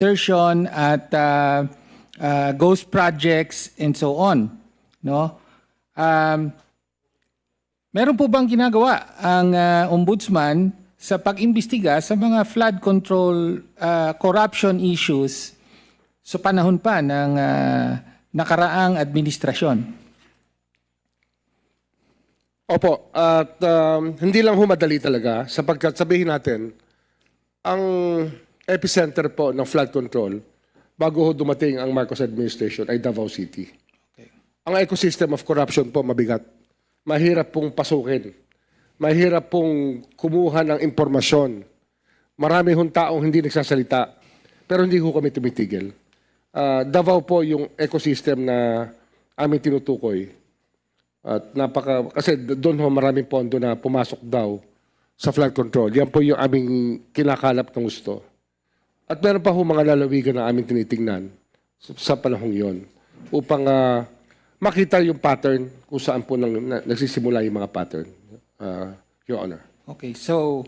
extortion at ghost projects and so on, no? Meron po bang ginagawa ang ombudsman sa pag-imbestiga sa mga flood control corruption issues sa panahon pa ng nakaraang administrasyon? Opo, at hindi lang humadali talaga sapagkat sabihin natin, ang epicenter po ng flood control bago dumating ang Marcos administration ay Davao City. Okay. Ang ecosystem of corruption po mabigat. Mahirap pong pasukin. Mahirap pong kumuha ng impormasyon. Marami hong taong hindi nagsasalita pero hindi ho kami tumitigil. Davao po yung ecosystem na aming tinutukoy. At kasi doon ho maraming pondo na pumasok daw sa flood control. Yan po yung aming kinakalap ng gusto. At meron pa ho mga lalawigan na aming tinitingnan sa panahong yon upang makita yung pattern kung saan po nagsisimula yung mga pattern, Your Honor. Okay, so